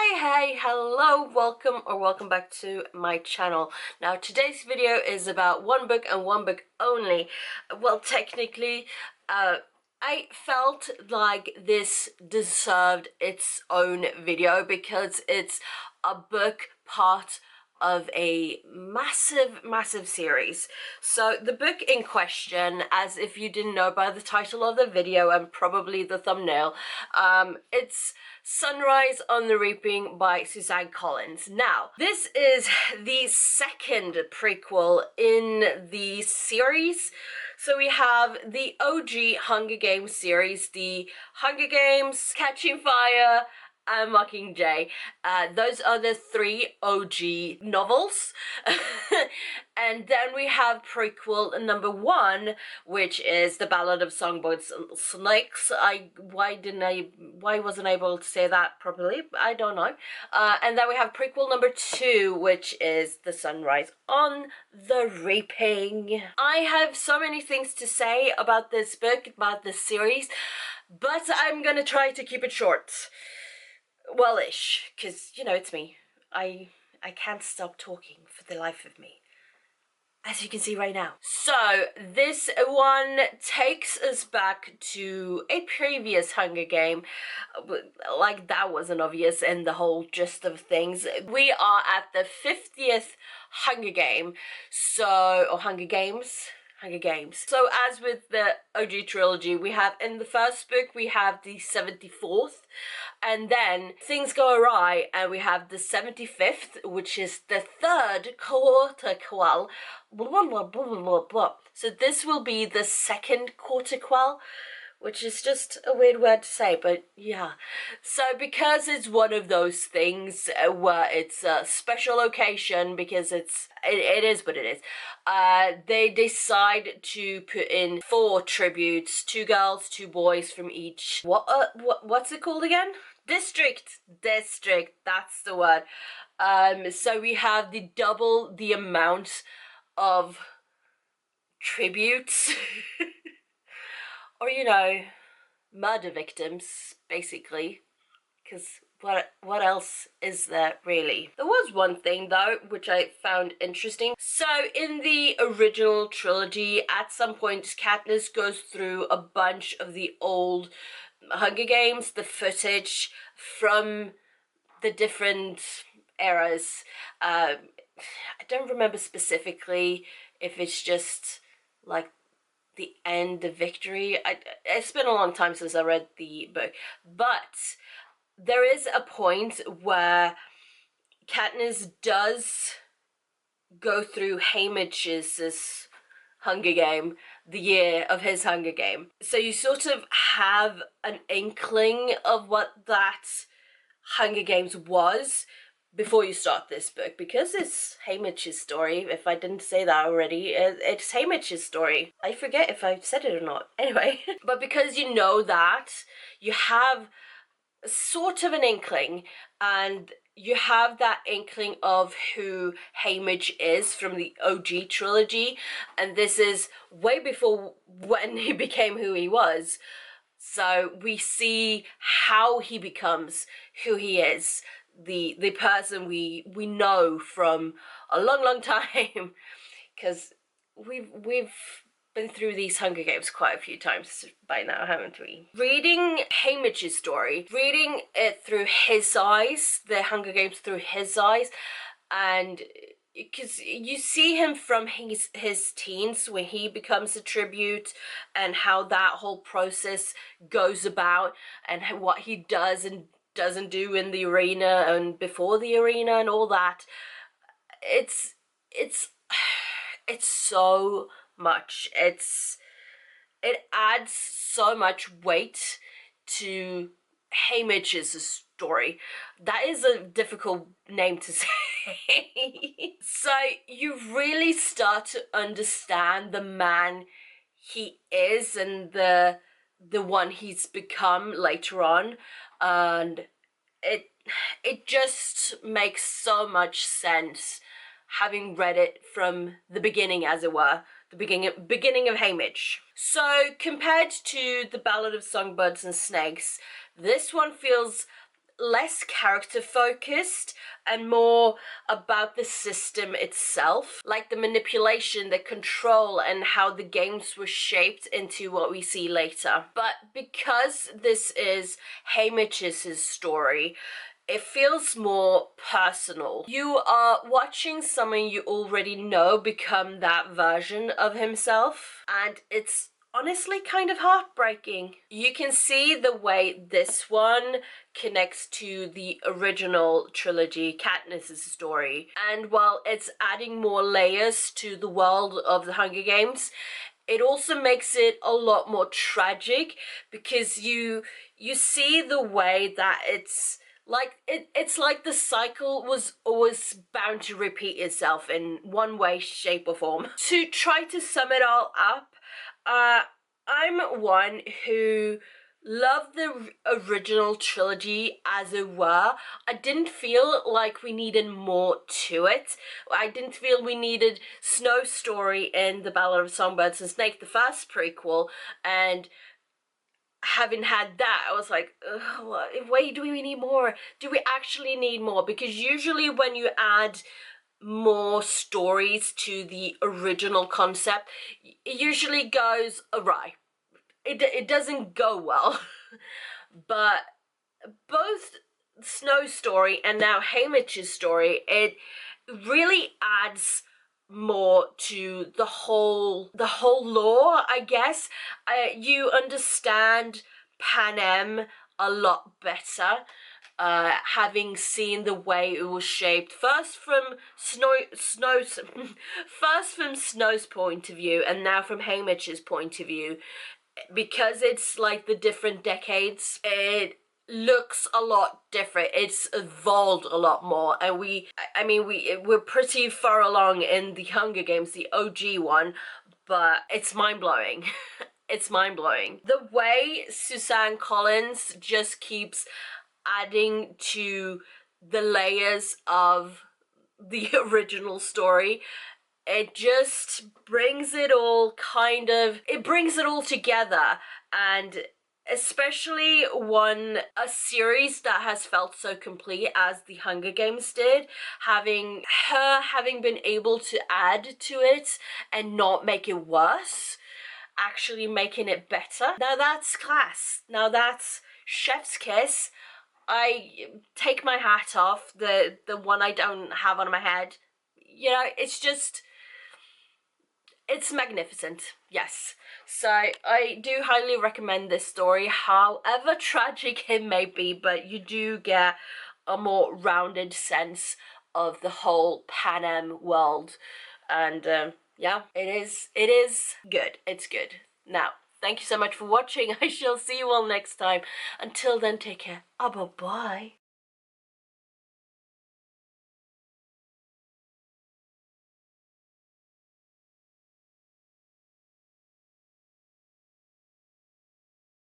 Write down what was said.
Hey, hello, welcome back to my channel. Now today's video is about one book and one book only. Well, technically, I felt like this deserved its own video because it's a book part of a massive series. So the book in question, as if you didn't know by the title of the video and probably the thumbnail, it's Sunrise on the Reaping by Suzanne Collins. Now, this is the second prequel in the series. So we have the OG Hunger Games series, the Hunger Games, Catching Fire, and Mockingjay. Those are the three OG novels. And then we have prequel number 1, which is the Ballad of Songbirds and Snakes. Why wasn't I able to say that properly? I don't know. And then we have prequel number 2, which is the Sunrise on the Reaping. I have so many things to say about this book, about this series, but I'm gonna try to keep it short. Well-ish, because, you know, it's me. I can't stop talking for the life of me, as you can see right now. So, this one takes us back to a previous Hunger Game. Like, that wasn't obvious in the whole gist of things. We are at the 50th Hunger Game, or Hunger Games. So as with the OG trilogy, we have in the first book, we have the 74th, and then things go awry and we have the 75th, which is the third quarterquell. Blah, blah, blah, blah, blah. So this will be the second quarterquell, which is just a weird word to say, but yeah. So because it's one of those things where it's a special occasion, because it is what it is, they decide to put in 4 tributes, 2 girls, 2 boys from each, what's it called again? District, that's the word. So we have double the amount of tributes. Or, you know, murder victims, basically, because what else is there, really? There was one thing, though, which I found interesting. So, in the original trilogy, at some point, Katniss goes through a bunch of the old Hunger Games, the footage from the different eras. I don't remember specifically if it's just, like, the end of victory. It's been a long time since I read the book, but there is a point where Katniss does go through Haymitch's Hunger Game, the year of his Hunger Game. So you sort of have an inkling of what that Hunger Games was before you start this book, because it's Haymitch's story. If I didn't say that already, it's Haymitch's story. I forget if I've said it or not. Anyway, but because you know that, you have sort of an inkling, and you have that inkling of who Haymitch is from the OG trilogy, and this is way before when he became who he was. So we see how he becomes who he is, the person we know from a long time, because we've been through these Hunger Games quite a few times by now, haven't we? Reading Haymitch's story, reading it through his eyes, the Hunger Games through his eyes, and because you see him from his teens when he becomes a tribute, and how that whole process goes about, and what he does and doesn't do in the arena and before the arena and all that. It's so much. It adds so much weight to Haymitch's story. That is a difficult name to say. So you really start to understand the man he is and the one he's become later on, and it just makes so much sense, having read it from the beginning, as it were, the beginning of Haymitch. So compared to the Ballad of Songbirds and Snakes, this one feels less character focused and more about the system itself, like the manipulation, the control, and how the games were shaped into what we see later. But because this is Hamish's story, it feels more personal. You are watching someone you already know become that version of himself, and it's honestly kind of heartbreaking. You can see the way this one connects to the original trilogy, Katniss's story, and while it's adding more layers to the world of the Hunger Games, it also makes it a lot more tragic, because you see the way that it's like the cycle was always bound to repeat itself in one way, shape, or form. To try to sum it all up, I'm one who loved the original trilogy, as it were. I didn't feel like we needed more to it. I didn't feel we needed Snow's story in the Ballad of Songbirds and Snake, the first prequel, and having had that, I was like, wait, do we need more? Do we actually need more? Because usually when you add more stories to the original concept, it usually goes awry. It doesn't go well. But both Snow's story and now Hamish's story, it really adds more to the whole lore, I guess. You understand Panem a lot better, having seen the way it was shaped first from Snow's first from Snow's point of view and now from Hamish's point of view. Because it's like the different decades, it looks a lot different. It's evolved a lot more, and we're pretty far along in the Hunger Games, the OG one, but it's mind-blowing. It's mind-blowing. The way Suzanne Collins just keeps adding to the layers of the original story, it just brings it all together. And especially a series that has felt so complete as the Hunger Games did, having been able to add to it and not make it worse, actually making it better. Now that's class. Now that's chef's kiss. I take my hat off, the one I don't have on my head. You know, it's magnificent, yes. So I do highly recommend this story, however tragic it may be, but you do get a more rounded sense of the whole Panem world. And yeah, it is good. It's good. Now, thank you so much for watching. I shall see you all next time. Until then, take care. Bye-bye.